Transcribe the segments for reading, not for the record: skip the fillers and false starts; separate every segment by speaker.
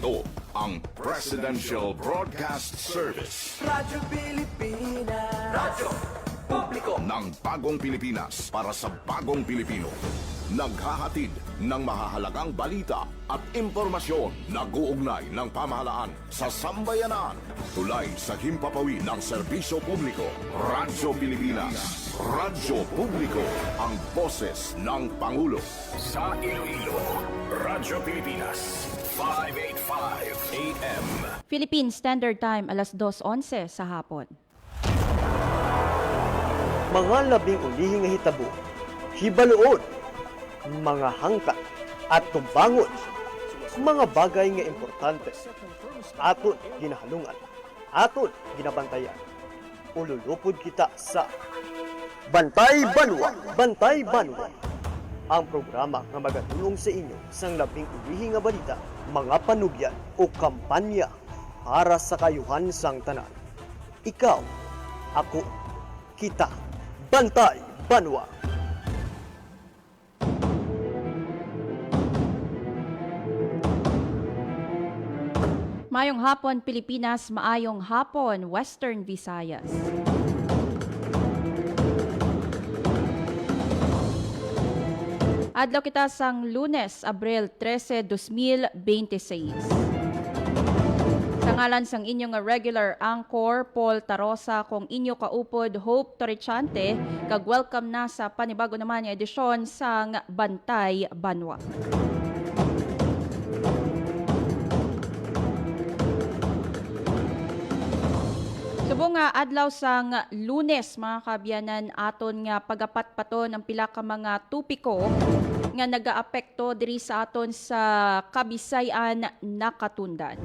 Speaker 1: Ito ang Presidential Broadcast Service.
Speaker 2: Radyo Pilipinas. Radyo Publiko
Speaker 1: Ng bagong Pilipinas para sa bagong Pilipino. Naghahatid ng mahahalagang balita at impormasyon na guugnay ng pamahalaan sa sambayanan. Tulay sa himpapawid ng serbisyo publiko. Radyo Pilipinas. Radyo Publiko. Ang boses ng Pangulo.
Speaker 3: Sa Iloilo, Radyo Pilipinas, 585 AM.
Speaker 4: Philippine Standard Time, alas 2:11 sa hapon.
Speaker 5: Mga labing ulihing nga hitabo, hibaluon, mga hangkat at tumbangon, mga bagay nga importante, aton ginahalungan, aton ginabantayan. Ululupod kita sa Bantay Banwa, Bantay Banwa, ang programa nga magatulong sa inyo sang labing ulihing nga balita, mga panugyan o kampanya para sa kayuhan sang tanan. Ikaw, ako, kita, Bantay Banwa.
Speaker 4: Mayong hapon Pilipinas, maayong hapon Western Visayas. Adlaw kita sang Lunes, Abril 13, 2026. Sa ngalan sang inyong regular anchor, Paul Tarosa, kung inyo kaupod, Hope Torrechante, kag-welcome na sa panibago naman nga edisyon sang Bantay Banwa. Subong nga adlaw sang Lunes, mga kabyanan, aton nga pagapat paton ang pila ka mga tupiko nga nagaapekto diri sa aton sa Kabisayan nakatundan.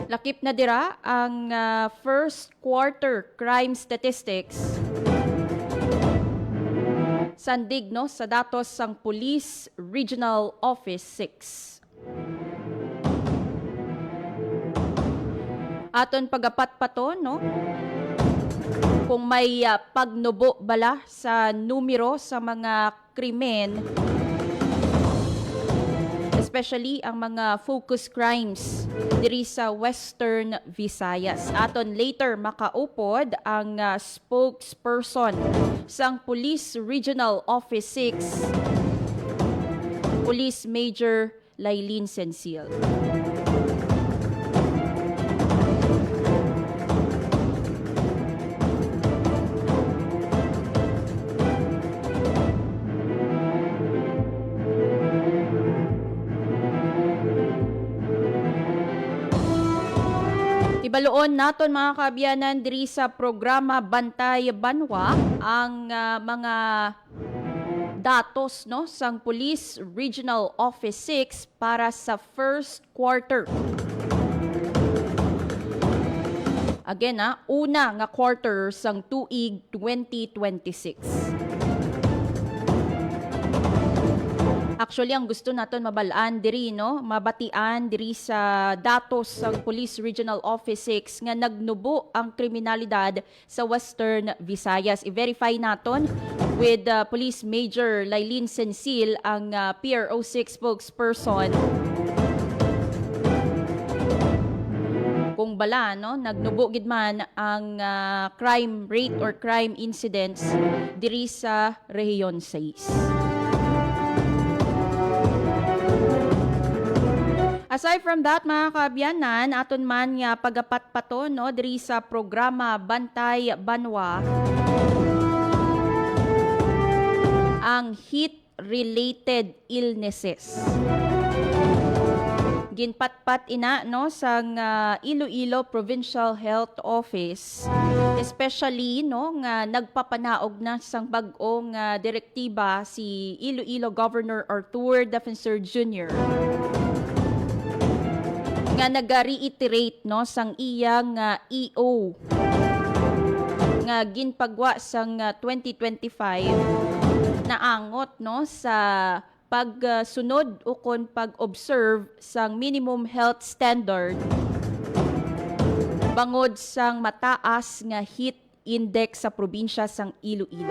Speaker 4: Lakip na dira ang first quarter crime statistics sandig no sa datos sang Police Regional Office 6. Aton pagapat paton no, kung may pagnubo bala sa numero sa mga krimen, especially ang mga focus crimes diri sa Western Visayas. Aton later makaupod ang spokesperson sang Police Regional Office 6, Police Major Lailin Sensil. Ibaloon naton mga kaabyanan diri sa programa Bantay Banwa ang mga datos no sang Police Regional Office 6 para sa first quarter. Again una nga quarter sang tuig 2026. Actually, ang gusto naton mabalaan diri no, mabatian diri sa datos sang Police Regional Office 6 nga nagnubo ang kriminalidad sa Western Visayas. I-verify naton with Police Major Lailin Sensil, ang PRO6 spokesperson. Kung bala no, nagnubo gid man ang crime rate or crime incidents diri sa Rehiyon 6. Aside from that, mga kaabyanan, aton man nga pagapat pato no diri sa programa Bantay Banwa ang heat-related illnesses. Ginpatpat ina no sang Iloilo Provincial Health Office, especially no nga nagpapanaog na sang bag-ong direktiba si Iloilo Governor Arthur Defensor Jr. nga nag-reiterate no sang iyang EO nga ginpagwa sang 2025 na angot no sa pagsunod o kon pag-observe sang minimum health standard bangod sang mataas nga heat index sa probinsya sang Iloilo.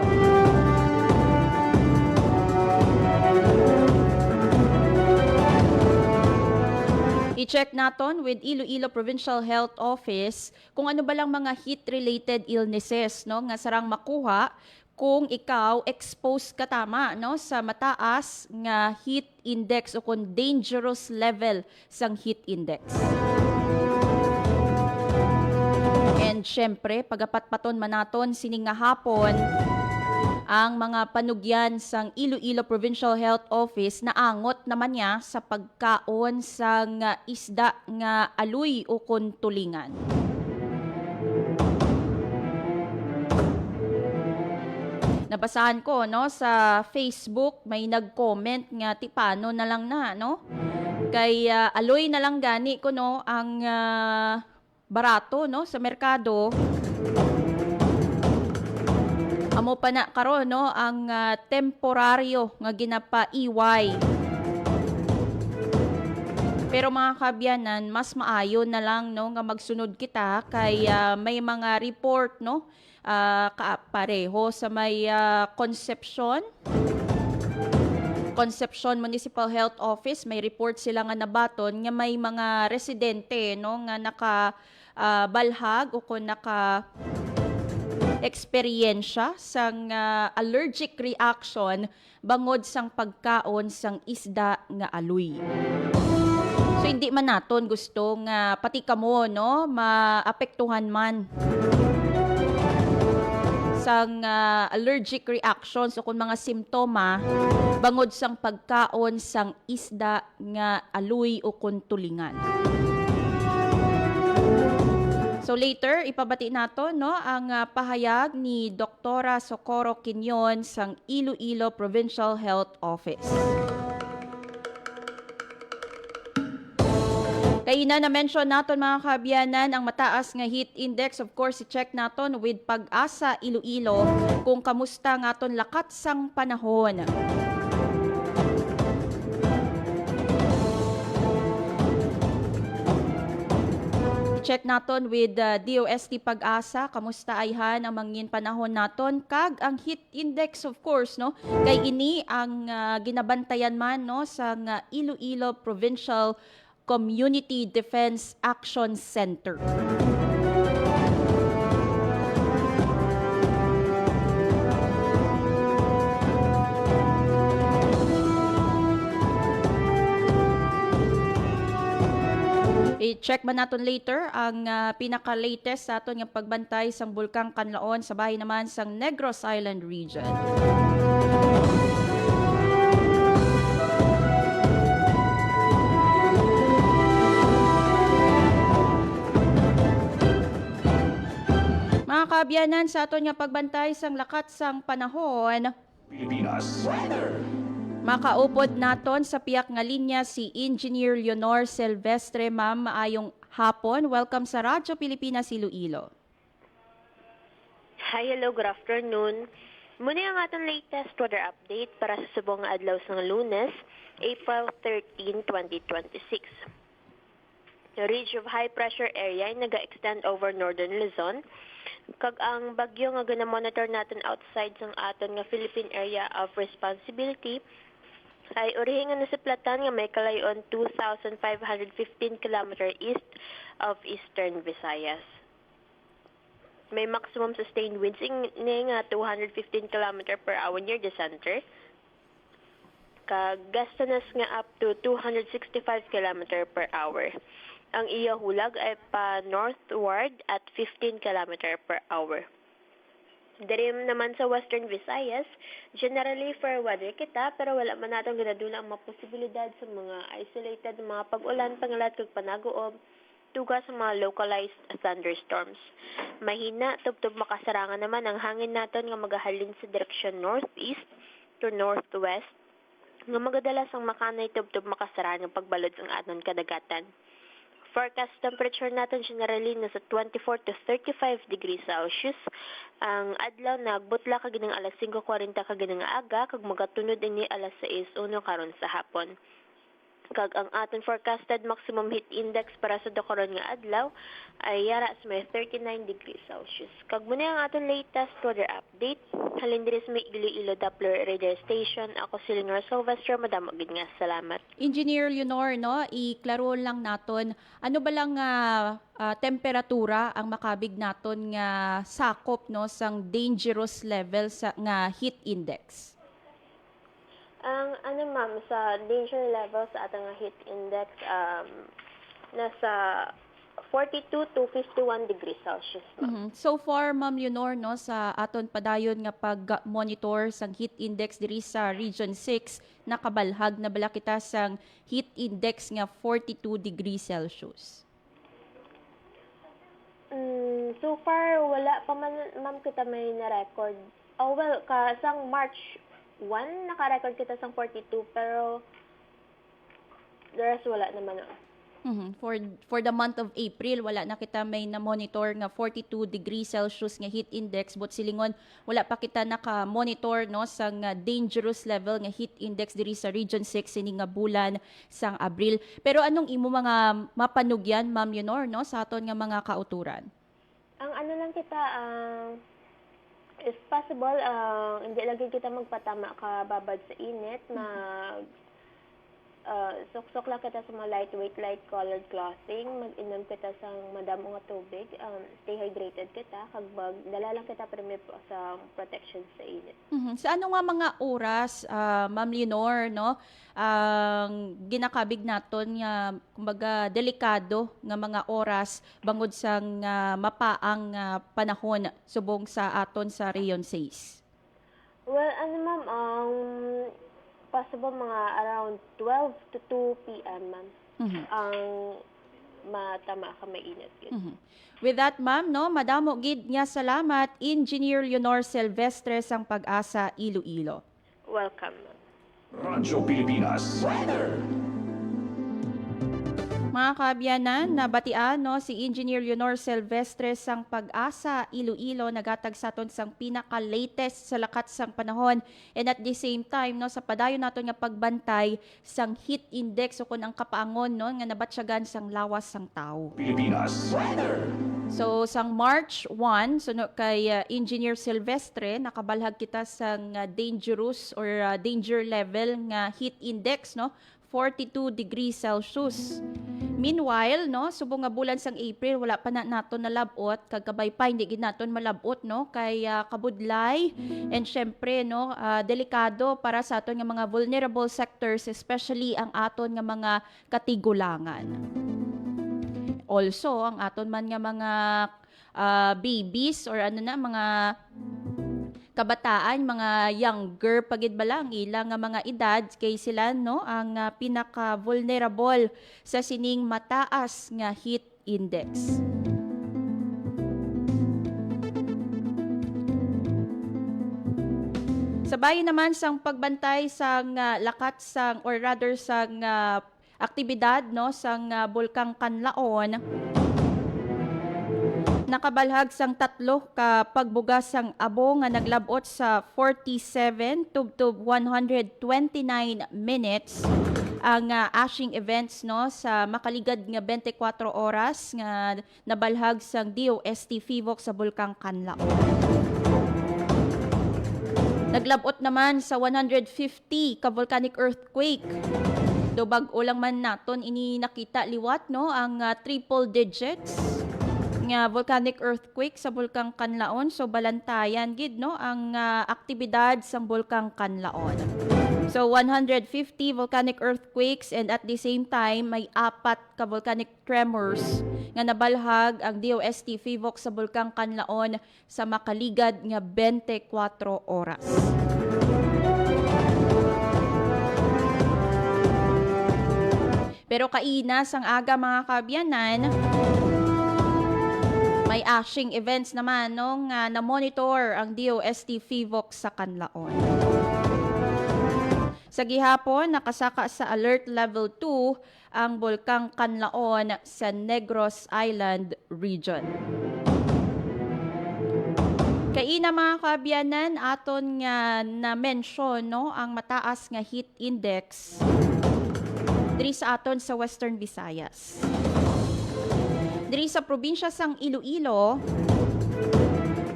Speaker 4: I-check naton with Iloilo Provincial Health Office kung ano ba lang mga heat-related illnesses no nga sarang makuha kung ikaw exposed ka tama no sa mataas nga heat index o kung dangerous level sang heat index. And syempre, pagapat-paton manaton sining nga hapon ang mga panugyan sang Iloilo Provincial Health Office na angot naman niya sa pagkaon sang isda nga aluy o kun tulingan. Nabasahan ko no sa Facebook may nag-comment nga ti paano na lang na no. Kay aloy na lang gani ko no ang barato no sa merkado. Amo pa na karon no ang temporaryo nga ginapa-iway. Pero mga kabyanan, mas maayo na lang no nga magsunod kita kay may mga report no pareho sa may Concepcion Municipal Health Office may report sila nga nabaton nga may mga residente no nga balhag o kung eksperyensya sang allergic reaction bangod sang pagkaon sang isda nga aluy. So hindi man naton gusto nga pati kamo no maapektuhan man sang allergic reactions o kung mga simptoma bangod sang pagkaon sang isda nga aluy o kung tulingan. So later, ipabati nato no ang pahayag ni Dr. Socorro Quinion sang Iloilo Provincial Health Office. Kaya na-mention naton mga kabyanan ang mataas nga heat index. Of course, i-check naton with Pag-asa Iloilo kung kamusta ngaton lakat sang panahon. Check naton with DOST Pag-asa kamusta ayhan ang mangin panahon naton kag ang heat index of course no kay ini ang ginabantayan man no sa Iloilo Provincial Community Defense Action Center. I-check man naton later ang pinaka-latest sa aton nga pagbantay sang Bulkang Kanlaon sa bahay naman sang Negros Island region. Mga kabyanan sa aton nga pagbantay sang lakat sang panahon,
Speaker 3: Pilipinas.
Speaker 4: makaupod naton sa piyak nga linya si Engineer Leonor Silvestre. Ma'am, maayong hapon. Welcome sa Radyo Pilipinas Iloilo.
Speaker 6: Hi, hello, good afternoon. Muna ang atong latest weather update para sa subong nga adlaw sa Lunes, April 13, 2026. The ridge of high pressure area ay naga-extend over northern Luzon. Kag ang bagyo nga gina-monitor natin outside sang aton nga Philippine Area of Responsibility ay urihin nga nasiplatan nga may kalayon 2,515 km east of eastern Visayas. May maximum sustained winds nga 215 km per hour near the center. Kag gastanas nga up to 265 km per hour. Ang iya hulag ay pa northward at 15 km per hour. Dirim naman sa Western Visayas, generally fair weather kita pero wala man natong ginadula ang mga posibilidad sa mga isolated mga pag-ulan, pangalat kag panaguob, tuga sa mga localized thunderstorms. Mahina, tubtub makasarangan naman ang hangin naton nga magahalin sa direksyon northeast to northwest, nga magadalas ang makanay tubtub makasarangan ng pagbalod ang aton kadagatan. Forecast temperature natin generally nasa 24 to 35 degrees Celsius. Ang adlaw nagbutla kaginang alas 5:40 kaginang aga kag magatunod ini alas 6:01 karon sa hapon. Kag ang aton forecasted maximum heat index para sa karon nga adlaw ay yara sa may 39 degrees Celsius. Kag muna ang aton latest weather update. Halin diri sa may Iloilo Doppler radar station. Ako si Leonor Sylvester. Madamo gid nga salamat.
Speaker 4: Engineer Leonor, no, iklaro lang naton ano ba lang temperatura ang makabig naton nga sakop no sang dangerous level sa nga heat index.
Speaker 6: Ang ano ma'am, sa danger level sa atong nga heat index, nasa 42 to 51 degrees Celsius ma'am.
Speaker 4: So far, Ma'am Leonor, no, sa aton padayon nga pag-monitor sang heat index diri sa Region 6, nakabalhag na bala kita sang heat index nga 42 degrees Celsius.
Speaker 6: So far, wala pa man ma'am kita may na-record. Oh well, sang March 1, naka-record kita sang 42, pero the rest wala naman.
Speaker 4: For the month of April, wala na kita may na-monitor nga 42 degrees Celsius nga heat index, but silingon wala pa kita naka-monitor no sang dangerous level nga heat index diri sa Region 6 ini nga bulan sang Abril. Pero anong imo mga mapanugyan, Ma'am Leonor, no, sa aton nga mga kauturan?
Speaker 6: Ang ano lang kita, if possible, hindi lagi kita magpatama ka babad sa init, suksok lang kita sa mga lightweight, light colored clothing, mag-inom kita sa madamo nga tubig, stay hydrated kita, kagbag, dala lang kita premium sa protection sa init.
Speaker 4: Sa ano nga mga oras, Ma'am Leonor, no, ang ginakabig naton nga kumbaga delikado nga mga oras bangod sang mapaang panahon subong sa aton sa Region 6?
Speaker 6: Well, ano ma'am, possible mga around 12 to 2 p.m. ma'am. Ang matama ka mainit yun.
Speaker 4: With that, ma'am, no, madamo gid nga salamat, Engineer Leonor Silvestre sang Pag-asa, Iloilo.
Speaker 6: Welcome ma'am.
Speaker 3: Radyo Pilipinas.
Speaker 4: Mga kaabyanan, nabatian no, si Engineer Leonor Silvestre sang Pag-asa, Iloilo, nagatag sa aton sang pinaka-latest sa lakat sang panahon. And at the same time, no, sa padayon naton nga pagbantay sang heat index o kun ang kapaangon no, nga nabatsyagan sang lawas sang tao.
Speaker 3: Pilipinas.
Speaker 4: So, sang March 1, so no, kay Engineer Silvestre, nakabalhag kita sang dangerous or danger level nga heat index, no? 42 degrees Celsius. Meanwhile, no, subong nga bulan sang April, wala pa na naton nalabot, kagkabay pa hindi gid naton malabot, no, kay kabudlay and syempre, no, delikado para sa aton nga mga vulnerable sectors, especially ang aton nga mga katigulangan. Also, ang aton man nga mga babies or ano na, mga kabataan, mga younger pagid bala ang ilang nga mga edad kay sila no ang pinaka-vulnerable sa sining mataas nga heat index. Sabay naman sang pagbantay sang lakat sang or rather sang aktibidad no sang Bulkang Kanlaon, nakabalhag sang 3 ka pagbugas sang abo nga naglabot sa 47 to 129 minutes ang ashing events no sa makaligad nga 24 oras nga nabalhag sang DOST FIVOC sa Bulkang Kanlaon. Naglabot naman sa 150 ka volcanic earthquake. Do bag-o lang man naton ini nakita liwat no ang triple digits nga volcanic earthquake sa Bulkang Kanlaon. So balantayan gid no ang aktibidad sang Bulkang Kanlaon. So 150 volcanic earthquakes and at the same time may 4 ka volcanic tremors nga nabalhag ang DOST FIVOC sa Bulkang Kanlaon sa makaligad nga 24 oras. Pero kainas ang aga mga kaabyanan, may ashing events naman nung na-monitor ang DOST FIVOC sa Kanlaon. Sa gihapon, nakasaka sa Alert Level 2 ang Bulkang Kanlaon sa Negros Island Region. Kaina mga kaabyanan, aton nga na-mention no, ang mataas nga heat index diri sa aton sa Western Visayas. Diri sa probinsya sang Iloilo,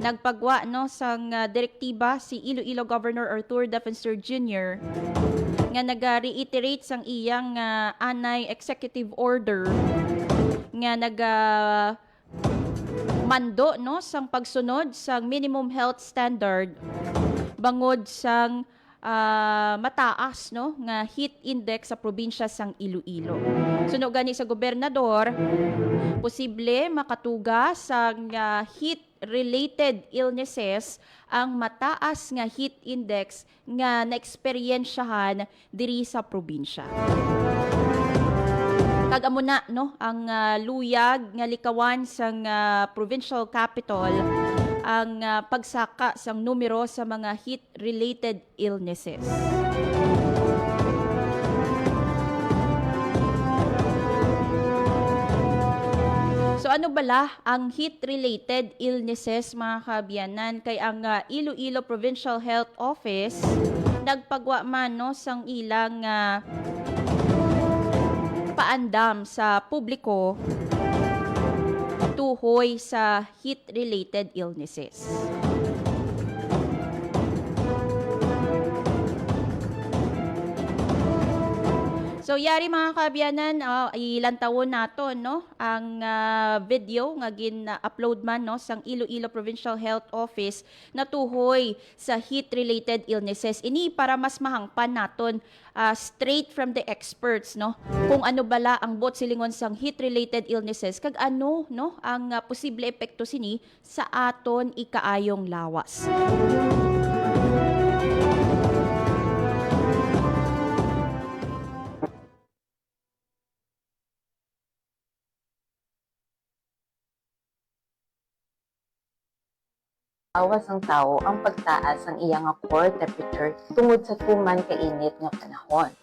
Speaker 4: nagpagwa no sang direktiba si Iloilo Governor Arthur Defensor Jr. nga nag-reiterate sang iyang anay executive order nga mando no sang pagsunod sang minimum health standard bangod sang mataas no nga heat index sa probinsya sang Iloilo. Suno gani sa gobernador, posible makatuga sang heat-related illnesses ang mataas nga heat index nga naeksperyensyahan diri sa probinsya. Kag-amo na no ang luyag nga likawan sang provincial capital ang pagsaka sang numero sa mga heat-related illnesses. So ano bala ang heat-related illnesses mga kabiyanan? Kay ang Iloilo Provincial Health Office nagpagwa man no sang ilang paandam sa publiko tuhoy sa heat-related illnesses. So yari mga kabiyanan, ilang taon nato no ang video nga gin-upload man no sang Iloilo Provincial Health Office na tuhoy sa heat-related illnesses. Ini para mas mahangpan naton straight from the experts no kung ano bala ang bot silingon sang heat-related illnesses kag ano no ang posible epekto sini sa aton ikaayong lawas.
Speaker 7: Awas ang tao ang pagtaas ang iyang core temperature tungod sa tuman kainit nga panahon.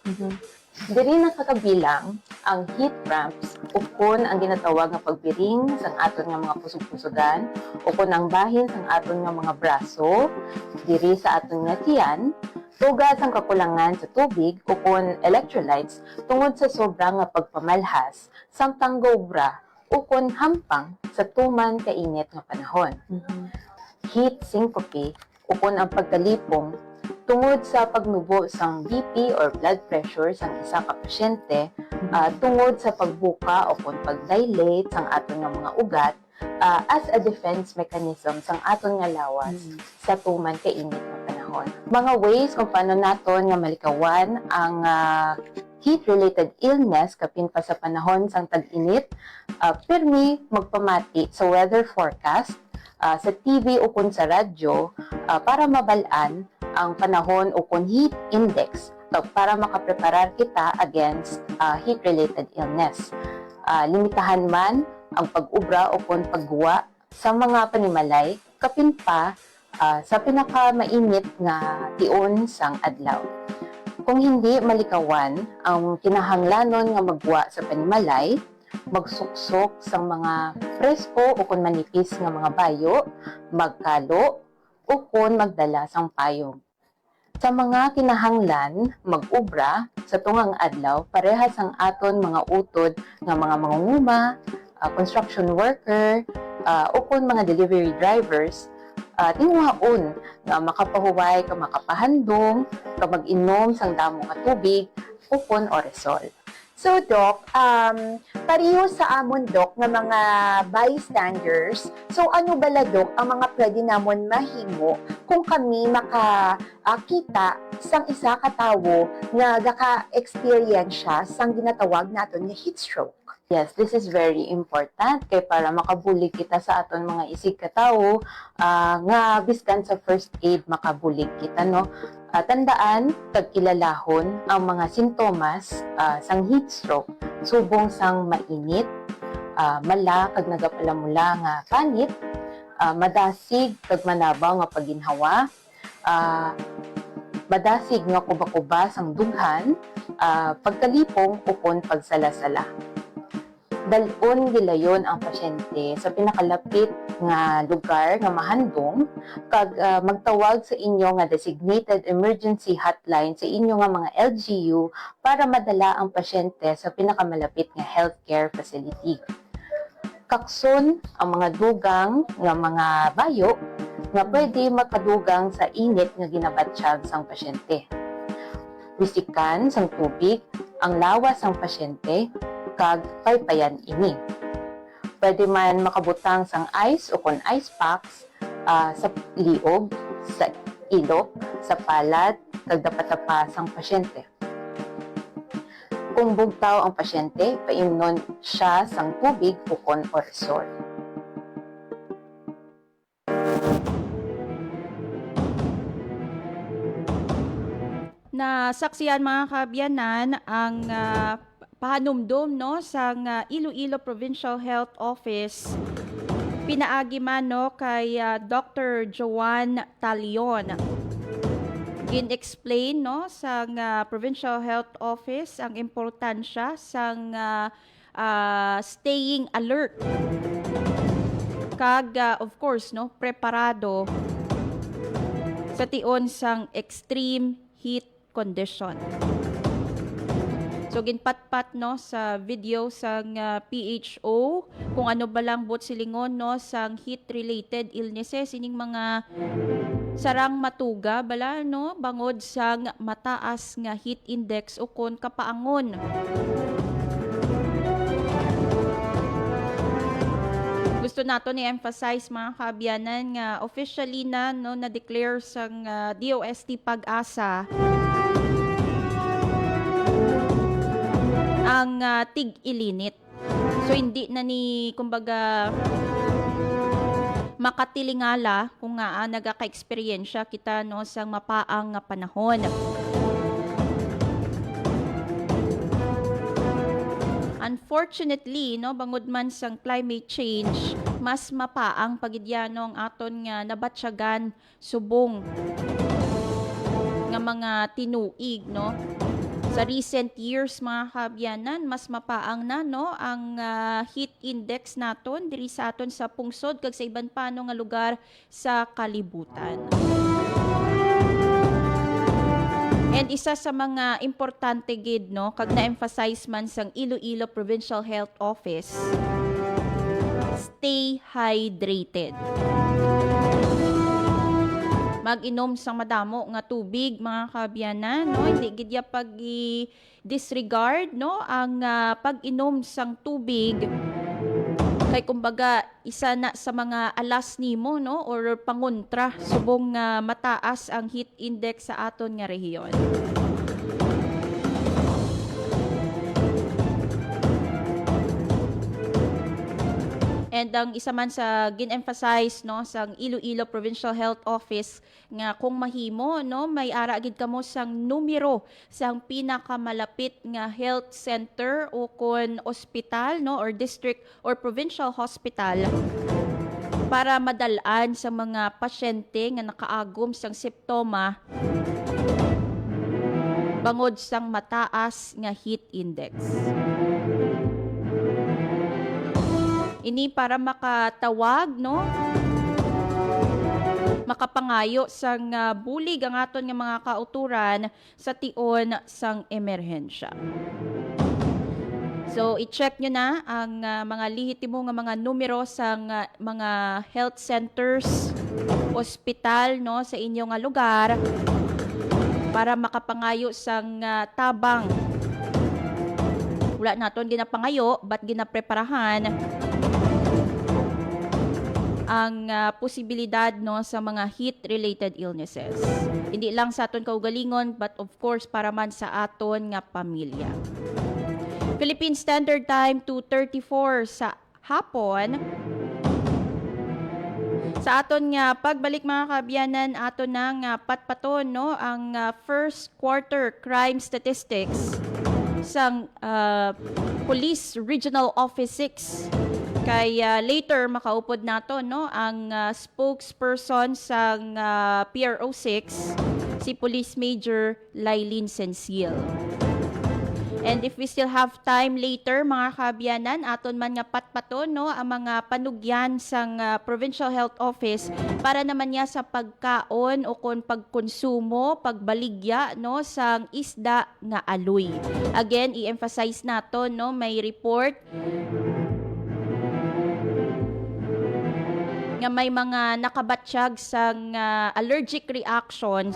Speaker 7: Diri nakakabilang ang heat cramps ukon ang ginatawag nga pagbiring sang aton nga mga pusog-pusogan ukon ang bahin sang aton nga mga braso diri sa aton nga tiyan tugas ang kakulangan sa tubig ukon electrolytes tungod sa sobra nga pagpamalhas samtang gobra ukon hampang sa tuman kainit nga panahon. Heat syncope ukon ang pagkalipong tungod sa pagnubo sang BP or blood pressure sang isa ka pasyente tungod sa pagbuka o pag-dilate sang aton nga mga ugat as a defense mechanism sang aton nga lawas sa tuman kainit nga panahon. Mga ways kung paano naton nga malikawan ang heat-related illness kapin pa sa panahon sang tag-init, pirmi magpamati sa weather forecast sa TV o kun sa radyo para mabalaan ang panahon o kun heat index para makapreparar kita against heat-related illness. Limitahan man ang pag-ubra o kun pagguwa sa mga panimalay kapin pa sa pinakamainit nga tion sang adlaw. Kung hindi malikawan ang kinahanglanon nga magwa sa panimalay, magsuksok sa mga presko o kun manipis nga mga bayo, magkalo o kun magdala sang payong. Sa mga kinahanglan, mag-ubra sa tungang adlaw, parehas ang aton mga utod nga mga mangunguma, construction worker, o kun mga delivery drivers, tinguhaon nga makapahuway ka makapahandong, ka mag-inom sang damo nga tubig, o kun oresol.
Speaker 8: So, Doc, pareho sa amon, Doc, nga mga bystanders, so ano bala, Doc, ang mga pwede namon mahimo kung kami makakita sang isa ka tawo nga gaka-experience siya sang ginatawag naton nga heat stroke?
Speaker 7: Yes, this is very important kay para makabulig kita sa aton mga isig katawo nga biskan sa first aid makabulig kita no. Tandaan kag kilalahon ang mga sintomas sang heat stroke subong sang mainit, mala kag nagapalamula nga panit, madasig kag manabaw nga paginhawa, madasig nga kuba-kuba sang dughan, pagkalipong upon pagsalasala. dalon gilayon ang pasyente sa pinakalapit nga lugar nga mahandom kag magtawag sa inyo nga designated emergency hotline sa inyo nga mga LGU para madala ang pasyente sa pinakamalapit nga healthcare facility. Kakson ang mga dugang nga mga bayo nga pwede makadugang sa init nga ginabatsyag sang pasyente. Wisikan sang tubig ang lawas sang pasyente kag paypayan ini. Pwede man makabutang sang ice o kon ice packs sa liog, sa ilok, sa palad, kag dapatapa sang pasyente. Kung bugtaw ang pasyente, paimnon siya sang tubig o kon orisol.
Speaker 4: Nasaksiyan mga kaabyanan ang pahanumdom no sang Iloilo Provincial Health Office pinaagi man no kay Dr. Joan Talion. Gin-explain no sang Provincial Health Office ang importansya sang staying alert kag of course no preparado sa tion sang extreme heat condition. So ginpatpat no sa video sang PHO kung ano ba lang bot silingon no sang heat related illnesses ining mga sarang matuga bala no bangod sang mataas nga heat index o kon kapaangon. Gusto nato ni emphasize mga kaabyanan nga officially na no na declare sang DOST Pag-asa ang tig-ilinit. So hindi na ni kumbaga makatilingala kung nga nagaka-eksperyensya kita no sang mapaang nga panahon. Unfortunately, no, bangod man sang climate change, mas mapaang pagidyanong aton nga nabatsyagan subong nga mga tinuig, no. Sa recent years mga kaabyanan, mas mapaang na no ang heat index naton diri sa aton sa pungsod kag sa iban pa no nga lugar sa kalibutan. And isa sa mga importante gid no kag na-emphasize man sang Iloilo Provincial Health Office, stay hydrated. Mag-inom sang madamo nga tubig mga kaabyanan no, hindi gid ya pag disregard no ang pag-inom sang tubig kay kumbaga isa na sa mga alas nimo no or pangontra subong mataas ang heat index sa aton nga rehiyon. And ang isa man sa gin-emphasize no sang Iloilo Provincial Health Office nga kung mahimo no may ara gid kamo sang numero sang pinakamalapit nga health center o kon ospital no or district or provincial hospital para madalaan sa mga pasyente nga nakaagom sang simptoma bangod sang mataas nga heat index. Ini para makatawag no makapangayo sang bulig ang aton nga mga kauturan sa tion sang emerhensya. So i-check nyo na ang mga lihitimo nga mga numero sang mga health centers, ospital no sa inyong nga lugar para makapangayo sang tabang. Wala naton ginapangayo but ginapreparahan ang posibilidad no sa mga heat-related illnesses. Hindi lang sa aton kaugalingon but of course para man sa aton nga pamilya. Philippine Standard Time 2:34 sa hapon. Sa aton nga pagbalik mga kaabyanan, aton nang patpaton no ang first quarter crime statistics sang Police Regional Office 6. Kay later makaupod nato no ang spokesperson sang PRO 6 si Police Major Lailin Sensil. And if we still have time later, mga kaabyanan, aton man nga patpaton no, ang mga panugyan sang Provincial Health Office para naman niya sa pagkaon o kon pagkonsumo, pagbaligya no sang isda nga aloy. Again, i-emphasize naton no, may report nga may mga nakabatsyag sang allergic reactions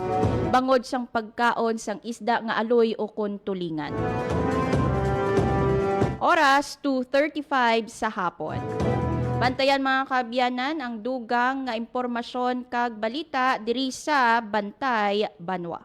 Speaker 4: bangod sang pagkaon sang isda nga aloy o kon tulingan. Oras 2:35 sa hapon. Bantayan mga kaabyanan ang dugang nga impormasyon kag balita diri sa Bantay, Banwa.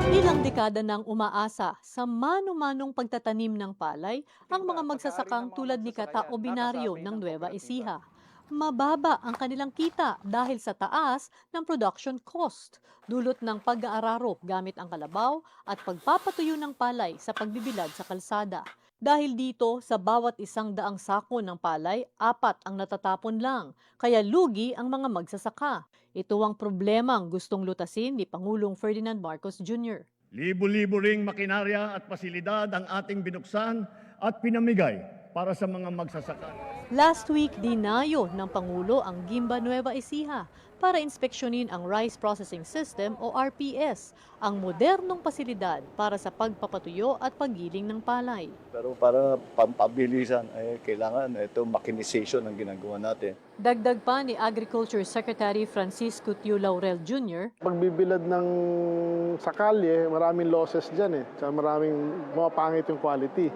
Speaker 9: Ilang dekada nang umaasa sa mano-manong pagtatanim ng palay ang mga magsasakang tulad ni Kata Obinaryo ng Nueva Ecija. Mababa ang kanilang kita dahil sa taas ng production cost, dulot ng pag-aararop gamit ang kalabaw at pagpapatuyo ng palay sa pagbibilad sa kalsada. Dahil dito, sa bawat 100 sako ng palay, 4 ang natatapon lang, kaya lugi ang mga magsasaka. Ito ang problemang gustong lutasin ni Pangulong Ferdinand Marcos Jr.
Speaker 10: Libo-libo ring makinarya at pasilidad ang ating binuksan at pinamigay para sa mga magsasaka.
Speaker 9: Last week, dinayo ng Pangulo ang Gimba Nueva Ecija para inspeksyonin ang Rice Processing System o RPS, ang modernong pasilidad para sa pagpapatuyo at paggiling ng palay.
Speaker 11: Pero para pampabilisan, kailangan ito mechanization ang ginagawa natin.
Speaker 9: Dagdag pa ni Agriculture Secretary Francisco Tiu Laurel Jr.
Speaker 12: Pagbibilad ng sakalye, maraming losses dyan Tsaka maraming mapangit yung quality.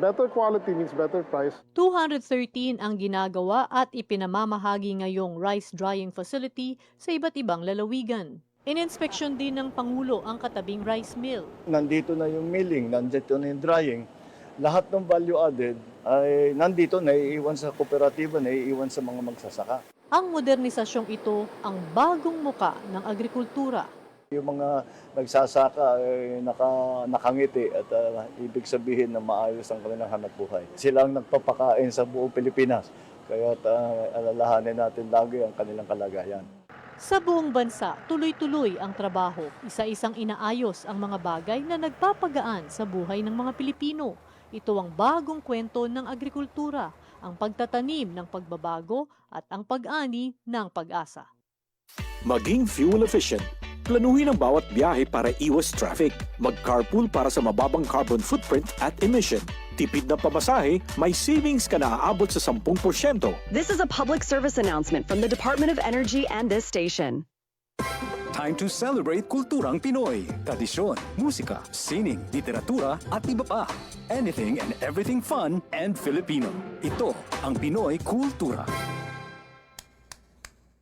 Speaker 12: Better quality means better price.
Speaker 9: 213 ang ginagawa at ipinamamahagi ngayong rice drying facility sa iba't ibang lalawigan. Ininspeksyon din ng Pangulo ang katabing rice mill.
Speaker 11: Nandito na yung milling, nandito na yung drying. Lahat ng value added ay nandito, naiiwan sa kooperatiba, naiiwan sa mga magsasaka.
Speaker 9: Ang modernisasyong ito ang bagong muka ng agrikultura.
Speaker 11: Yung mga nagsasaka ay nakangiti at ibig sabihin na maayos ang kanilang hanapbuhay. Sila ang nagpapakain sa buong Pilipinas, kaya alalahanin natin lagi ang kanilang kalagayan.
Speaker 9: Sa buong bansa, tuloy-tuloy ang trabaho. Isa-isang inaayos ang mga bagay na nagpapagaan sa buhay ng mga Pilipino. Ito ang bagong kwento ng agrikultura, ang pagtatanim ng pagbabago at ang pag-ani ng pag-asa.
Speaker 3: Maging fuel efficient. Planuhin ang bawat biyahe para iwas traffic. Mag-carpool para sa mababang carbon footprint at emission. Tipid na pamasahe, may savings ka na aabot sa 10%.
Speaker 13: This is a public service announcement from the Department of Energy and this station.
Speaker 14: Time to celebrate kulturang Pinoy. Tradisyon, musika, sining, literatura at iba pa. Anything and everything fun and Filipino. Ito ang Pinoy Kultura.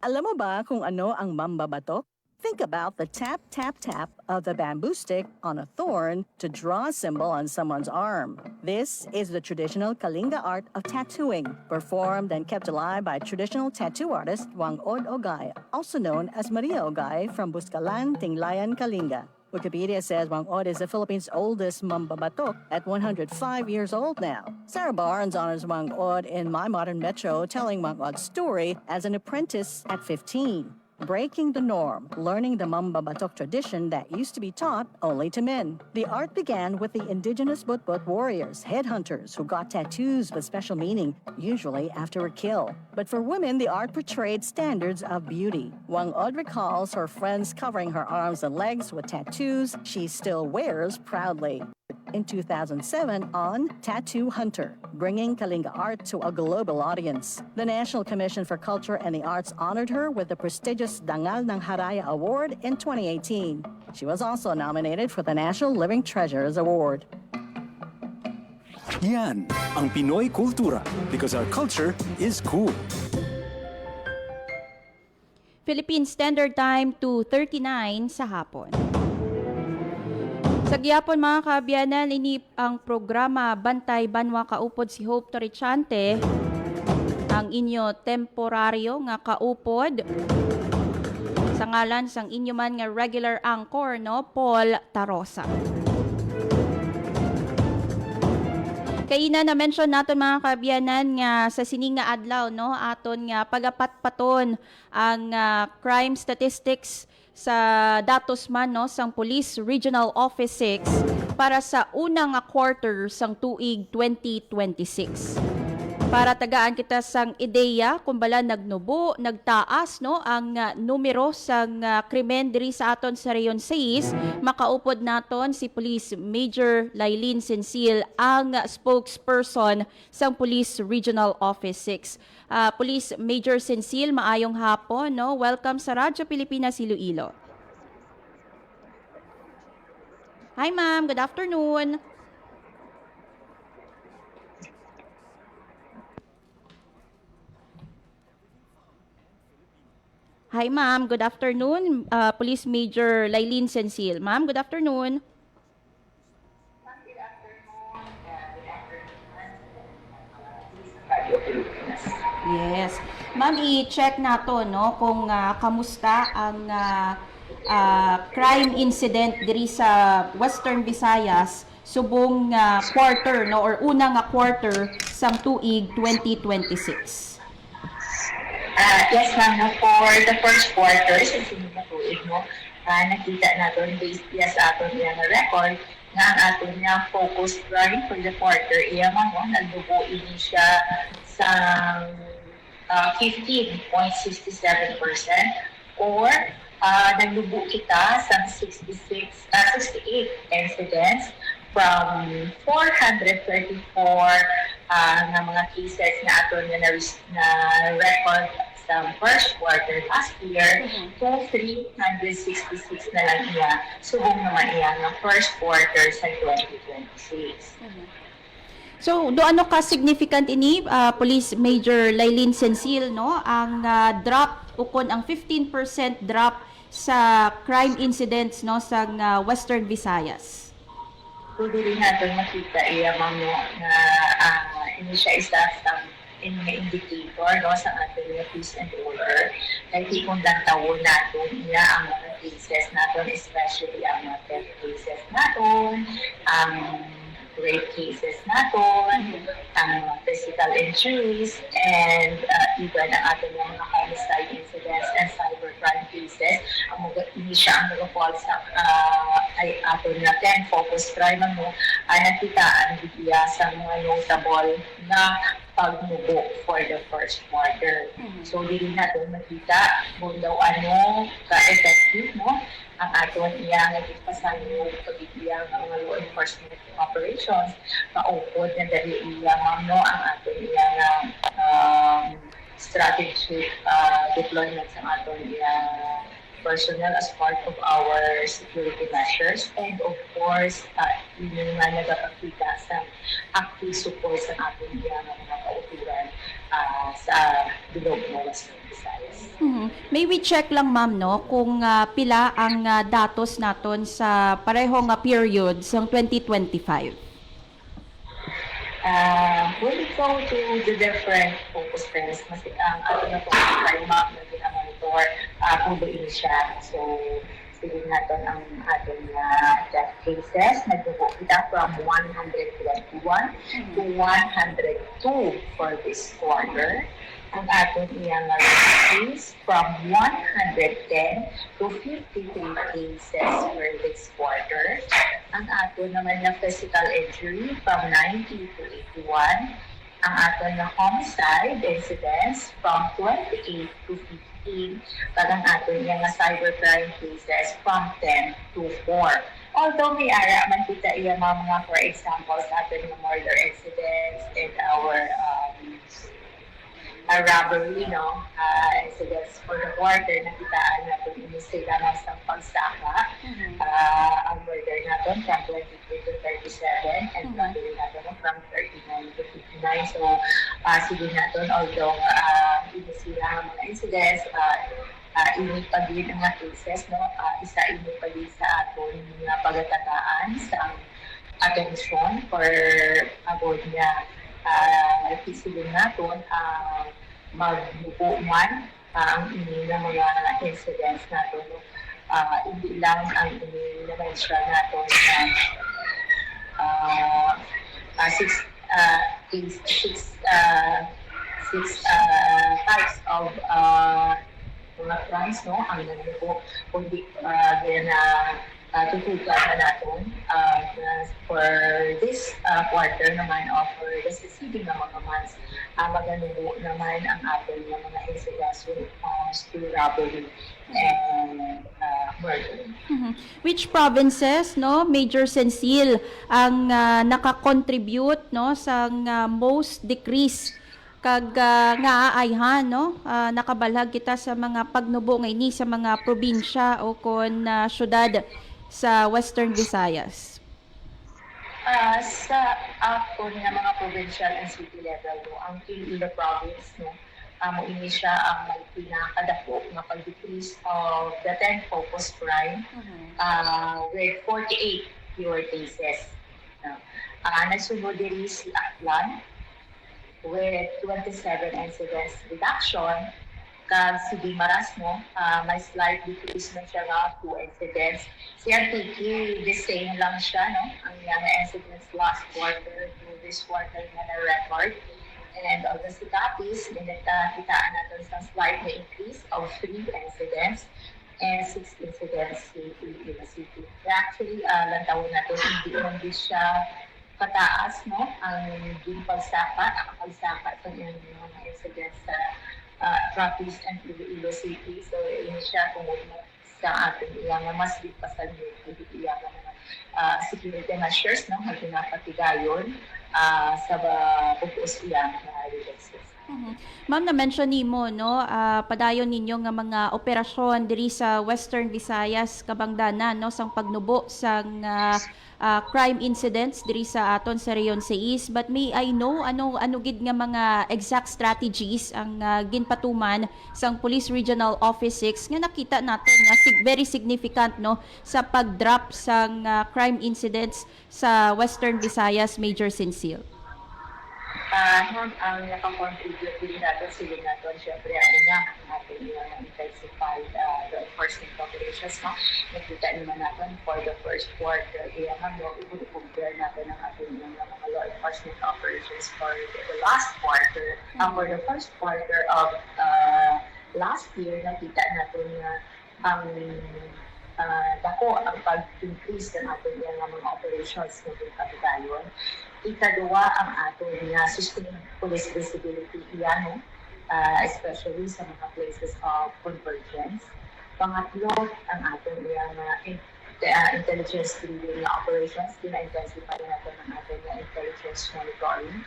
Speaker 15: Alam mo ba kung ano ang mambabatok? Think about the tap, tap, tap of the bamboo stick on a thorn to draw a symbol on someone's arm. This is the traditional Kalinga art of tattooing, performed and kept alive by traditional tattoo artist Wang Od Ogay, also known as Maria Ogay from Buscalan, Tinglayan, Kalinga. Wikipedia says Wang Od is the Philippines' oldest mambabatok at 105 years old now. Sarah Barnes honors Wang Od in My Modern Metro, telling Wang Od's story as an apprentice at 15. Breaking the norm, learning the mambabatok tradition that used to be taught only to men. The art began with the indigenous Butbut warriors, headhunters, who got tattoos with special meaning, usually after a kill. But for women, the art portrayed standards of beauty. Wang Od recalls her friends covering her arms and legs with tattoos she still wears proudly. In 2007 on Tattoo Hunter, bringing Kalinga art to a global audience. The National Commission for Culture and the Arts honored her with the prestigious Dangal ng Haraya Award in 2018. She was also nominated for the National Living Treasures Award.
Speaker 14: Yan ang Pinoy Kultura because our culture is cool.
Speaker 4: Philippine Standard Time 2:39 sa hapon. Sa giyapon mga kaabyanan, ini ang programa Bantay Banwa kaupod si Hope Torrichante, ang inyo temporaryo nga kaupod sa ngalan sang inyo man nga regular anchor no, Paul Tarosa. Kaina na mention naton mga kaabyanan nga sa sining nga adlaw no, aton nga pagapat-paton ang crime statistics sa datos man no sang Police Regional Office 6 para sa unang quarter sang tuig 2026. Para tagaan kita sang ideya kung bala nagnubo, nagtaas no ang numero sang krimen diri sa aton sa Rayon 6, makaupod naton si Police Major Lailin Sensil, ang spokesperson sang Police Regional Office 6. Police Major Sensil, maayong hapon, no? Welcome sa Radyo Pilipinas Iloilo. Hi ma'am, good afternoon. Hi ma'am, good afternoon. Police Major Lailin Sensil. Ma'am, good afternoon. Yes. Ma'am, i-check nato no kung kamusta ang crime incident diri sa Western Visayas subong quarter no or unang quarter sang tuig 2026.
Speaker 16: Yes, ma'am. No, for the first quarter, sa sunod na tuig, no, nakita natin based sa aton na record nga ang aton nga focus crime for the quarter iya man no, nagdugo ini siya sa 15.67% or nagdugo kita sa 68 incidents from 434 nga mga cases na aton na record sa first quarter last year to 366 na lang iya. Subong naman iya ng first quarter sa 2026.
Speaker 4: So, do ano ka significant ini Police Major Lailin Sensil no ang drop ukon ang 15% drop sa crime incidents no sa Western Visayas?
Speaker 16: Pwede rin natin makita iya ma'am no, na ini siya isa sa indicator no, sa ating peace and order. Kahit kung tawon natin iya ang mga cases natin, especially ang mga theft cases natin, ang rape cases natin, ang physical injuries, and even ang ating mga homicide incidents and cybercrime cases. Hindi siya ang nag-fall sa ay ating na 10 focus crime ano, nakitaan bigya sa mga notable na pagnubo for the first quarter. So, hindi natin makita kung daw ano ka-effective, no? Ang aton iya nga ipasan yung pagigiyang ng mga law enforcement operations, maupod na dali iya, no? Ang aton iya nga strategic deployment sa aton iya personnel as part of our security measures, and of course, yun nga nagpapakita sa active support sa ating mga kauturan sa bilog ng Western Visayas.
Speaker 4: May we check lang ma'am no kung pila ang datos naton sa parehong period sa 2025.
Speaker 16: When we go to the different focus areas, mas ang ating na focus area map na ginamonitor kung doon siya. So, sige natin ang ating death cases. Nagdugo kita from 121 to 102 for this quarter. Ang ating iyang case from 110 to 53 cases for this quarter. Ang ato naman na physical injury from 90 to 81. Ang ato na homicide incidents from 28 to 15. Pag ang ato niya na cybercrime cases from 10 to 4. Although may ara man kita iya mga for example sa ating murder incidents and our robbery, no? Incidents for the quarter, nakitaan natin ini sila ng isang pagsaka. Ang murder natin from 23 to 37 and robbery natin from 39 to 59. So, sige natin, although ini sila ang mga incidents, ini pa din ang mga cases, no? Isa ini pa din sa aton mga pagkatataan sa atensyon for about niya isilin natin magbuo man ang ini na mga incidents natin. Hindi lang ang ini na-mention natin na six types of mga crimes, no? Ang nagbuo, kundi tutugan na natin for this quarter naman o for the succeeding na mga months, maganubo naman ang ating mga incidents when it comes to robbery and murder.
Speaker 4: Which provinces, no, Major Sensil, ang nakakontribute, no, sa most decrease kag nga aayhan, no, nakabalag kita sa mga pagnubo ngayon sa mga probinsya o kon syudad sa Western Visayas?
Speaker 16: Sa ako na mga provincial and city level, no, ang Iloilo province, no, moini siya ang may pinakadako na pag-decrease of the 10 focus crime with 48 fewer cases. Nasunod din si Aklan with 27 incidents reduction. Kag si Dimaras, no, may slight decrease na siya nga 2 incidents. Si Antique, the same lang siya, no, ang mga incidents last quarter to this quarter na record. And of the Capiz, kitaan natin sa slight na increase of 3 incidents and 6 incidents si Iloilo City. Actually, lantawin natin, hindi siya kataas, no, ang pagsaka sa mga incidents sa Capiz and Iloilo City. So, yun siya kung sa ating iyang mas lipasan yung iyang security measures, no, na pinapatigayon sa bukos iyang releases.
Speaker 4: Ma'am, na-mention nimo, no, padayon ninyo nga mga operasyon diri sa Western Visayas kabangdanan, no, sang pagnubo sang crime incidents diri sa aton sa Reyon 6, but may I know ano gid nga mga exact strategies ang ginpatuman sang Police Regional Office 6 nga nakita naton nga very significant, no, sa pag-drop sang crime incidents sa Western Visayas, Major Sensil?
Speaker 16: Ang nakakontribute din natin sila natin, syempre, ang una, natin yung intensified law enforcement operations, no? Nakita naman natin for the first quarter, i-compare natin ang ating mga law enforcement operations for the last quarter. For the first quarter of last year, nakita natin na ang dako ang pag-increase ng ating mga operations na pagkakatayon. Ikadua ang ating sustained police visibility iyan, especially sa mga places of convergence. Pangatlo, ang ating intelligence-driven operations, pina-intensify natin ang ating intelligence monitoring.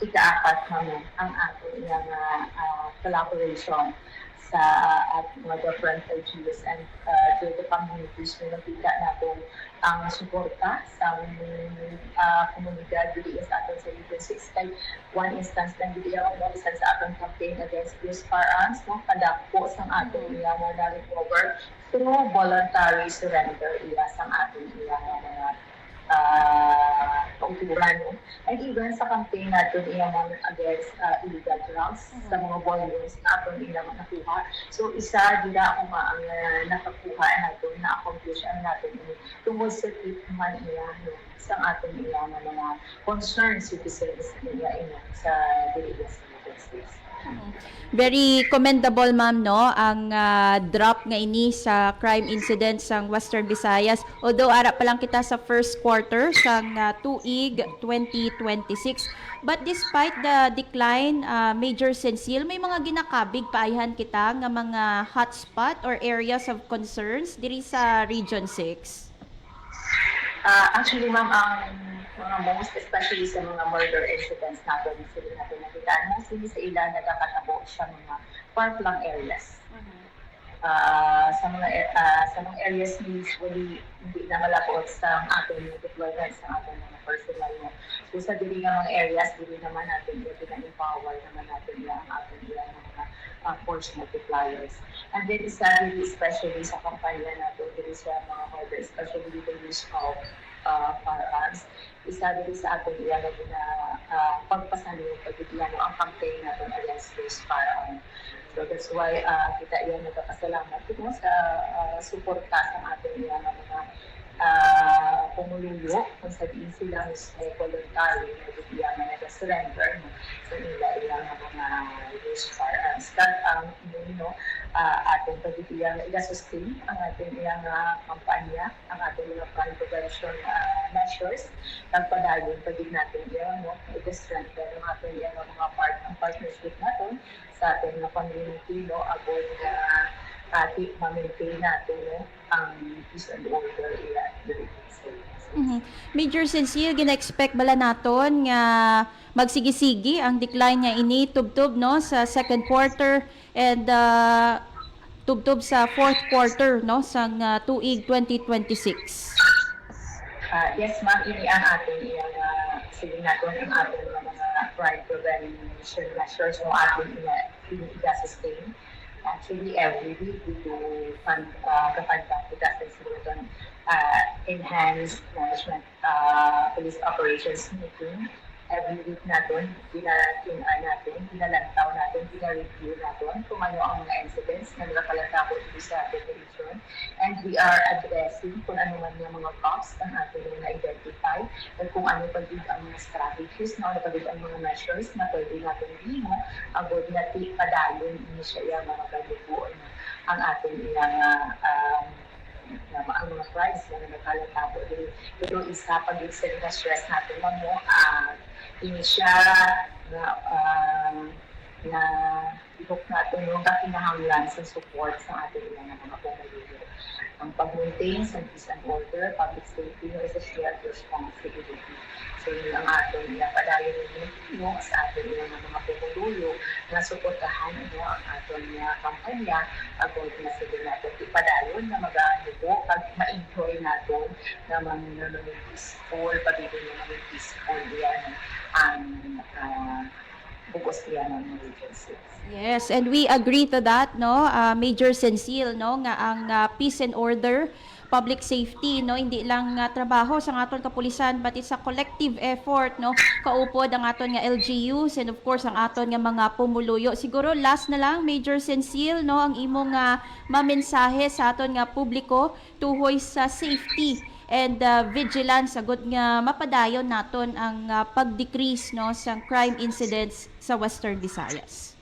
Speaker 16: Ika-apat naman ang ating collaboration sa mga different LGUs and to the communities na nakita natin ang suporta sa komunidad dito sa ating sa Region 6. Kay one instance lang dito yung sa ating campaign against use firearms, no? Kadako sa ating na recover through voluntary surrender sa ating mga kauturan, no? And even sa campaign natin against illegal drugs, sa mga volumes na atin nakuha. So isa dila ang nakakuha natin, na-accomplish natin tungkol sa treatment sa ating mga concerned citizens sa Diligas States.
Speaker 4: Very commendable, ma'am, no, ang drop nga ini sa crime incidents sa Western Visayas. Although ara pa lang kita sa first quarter sang tuig 2026. But despite the decline, Major Sensil, may mga ginakabig paayhan kita nga mga hotspot or areas of concerns diri sa Region 6.
Speaker 16: Actually, ma'am, ang mga most, especially sa mga murder incidents natin, sila natin nakitaan, mostly sa ilan nagkakatabo sa mga far-flung areas. Sa mga areas usually hindi na malapot sa ating deployment, sa ating mga personnel. So sa dili nga mga areas, dili naman natin empower naman natin ang ating mga force multipliers. And then isa dili especially sa kampanya natin, dili sa mga murder, especially the use of firearms. Isa din sa ating iyan na pagpasaliw ang campaign natin against these firearms. So that's why kita iyan nagkakasalamat sa suporta sa ating iyan mga pumuluyo kung sabihin sila may voluntary na bigyan na nag-surrender sa nila ilang mga use firearms. That ating pagtitiyang ila-sustain ang ating ilang kampanya, ang ating mga crime prevention measures, nagpadayon pagig natin ilang i-strengthen ang ating mga partnership natin sa ating mga community, about ma-maintain natin ang peace and order ilan.
Speaker 4: Major Cecil, gina-expect bala naton nga magsigisigi ang decline nga ini tubtob no sa second quarter and tubtob sa fourth quarter no sang tuig 2026.
Speaker 16: Yes, ma'am, ini ang ating sige natin ang ating mga crime prevention measures no ating i-sustain. Actually, every week we do conduct enhanced management police operations meeting. Every week natin, pinalantaw natin, pina-review natin kung ano ang mga incidents na nakalatako dito sa ating region. And we are addressing kung ano man yung mga costs ang ating na-identify at kung ano pa dito ang mga strategies, ano pa dito ang mga measures na pwede natin dito agad na padayon siya yung mga kalubuan ang ating ang mga crimes na nagkalatabo. Ito isa pag-isip na stress natin mo ini siya na ibok natin yung kakinahanglan sa support sa ating mga pamilya. Ang pag-maintain sa peace and order, public safety is a shared responsibility. So yun ang ating padayon ninyo sa ating mga pumuluyo na suportahan ang ating kampanya agad na sige natin ipadayon na mag-aanibo pag ma-enjoy natin na mga peaceful, pag-ibig na mga peaceful yan ang bukos yan ng Region 6.
Speaker 4: Yes, and we agree to that, no, Major Cecil, no, nga ang peace and order, public safety, no, hindi lang trabaho sa aton kapulisan but it's a collective effort, no, kaupod ang aton nga LGUs and of course ang aton nga mga pumuluyo. Siguro last na lang, Major Cecil, no, ang imong mamensahe sa aton nga publiko tuhoy sa safety and vigilance agud nga mapadayon naton ang pag-decrease no sa crime incidents sa Western Visayas.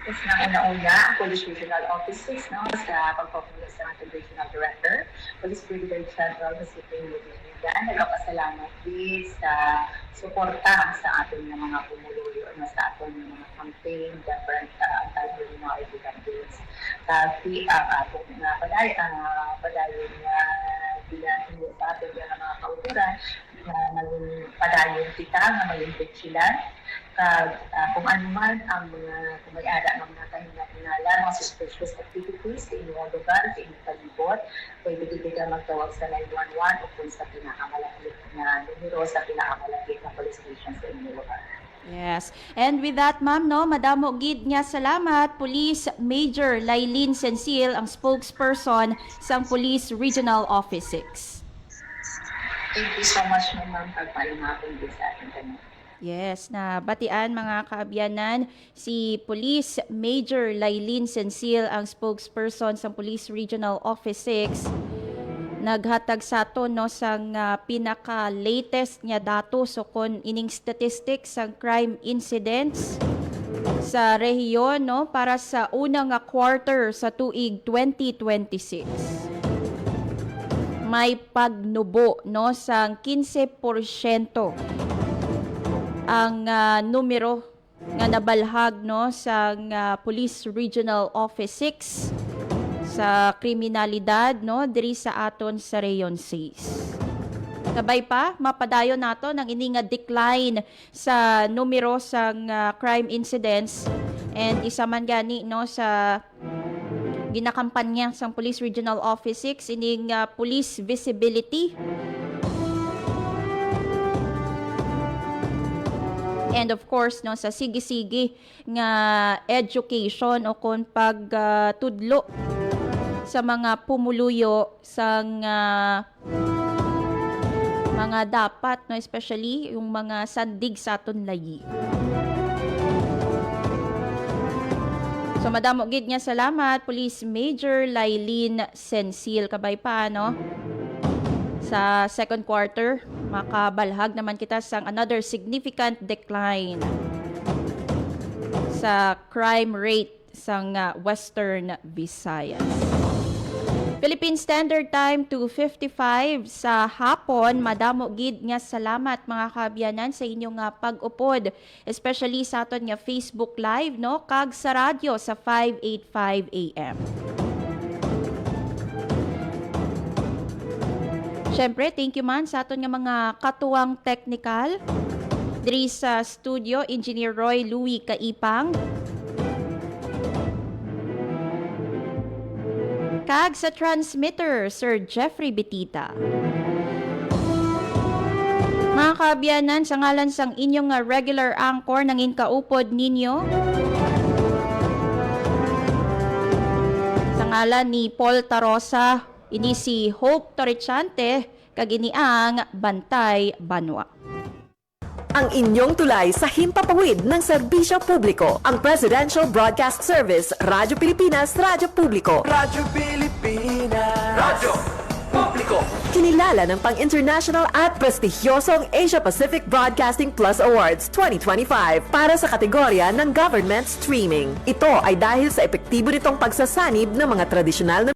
Speaker 16: Yes, na una ang Police Regional Office 6 no sa pagpapulis ng ating Regional Director, Police Brigadier General Joseph Lubigan. Nagpapasalamat din sa suporta sa ating mga pumuluyo na sa ating mga campaign, different anti-criminality campaigns. Kasi atong padayon na hindi sa ating mga kauturan na maging padayon kita na maging vigilant kung ano man ang mga kumayara ng mga kahinala, mga suspicious activities sa inyong lugar, sa inyong palibot, pwede dito ka magtawag sa 911 o kung sa pinakamalapit na numero sa pinakamalapit na police station sa inyong lugar.
Speaker 4: Yes. And with that, ma'am, no, madamo gid nga salamat, Police Major Lailin Cecil, ang spokesperson sa Police Regional Office 6.
Speaker 16: Thank you so much, ma'am, pagpalimapin din sa ating kanina.
Speaker 4: Yes, na batian mga kaabyanan, si Police Major Lailin Cecil, ang spokesperson sa Police Regional Office 6, naghatag sa aton no sang pinaka-latest nga datos so kon ining statistics sang crime incidents sa rehiyon no para sa unang quarter sa tuig 2026. May pagnubo no sang 15% ang numero nga nabalhag no sa Police Regional Office 6 sa kriminalidad no diri sa aton sa Rayon 6. Kabay pa mapadayon nato ng ini nga decline sa numero sang crime incidents and isa man gani no sa ginakampanya sang Police Regional Office 6 ining police visibility and of course no sa sige-sige nga education o kon pagtudlo sa mga pumuluyo sa mga dapat no especially yung mga sandig sa aton layi. So madamo gid nga salamat Police Major Lailin Cecil kabay pa no. Sa second quarter, makabalhag naman kita sang another significant decline sa crime rate sang Western Visayas. Philippine Standard Time 2:55 sa hapon. Madamo gid nga salamat mga kaabyanan sa inyong pag-upod, especially sa aton nga Facebook Live no kag sa radyo sa 585 AM. Syempre, thank you man sa aton nga mga katuwang technical. Diri sa studio, Engineer Roy Louie Kaipang. Kag sa transmitter, Sir Jeffrey Betita. Mga kaabyanan, sa ngalan sang inyong regular anchor nang inkaupod ninyo. Sa ngalan ni Paul Tarosa, ini si Hope Torrechante, kag ini ang Bantay Banwa.
Speaker 13: Ang inyong tulay sa himpapawid ng serbisyo publiko. Ang Presidential Broadcast Service, Radyo Pilipinas, Radyo Publiko.
Speaker 2: Radyo Pilipinas. Radyo Publiko.
Speaker 13: Kinilala ng pang-international at prestigyosong Asia Pacific Broadcasting Plus Awards 2025 para sa kategorya ng Government Streaming. Ito ay dahil sa epektibo nitong pagsasanib ng mga tradisyonal na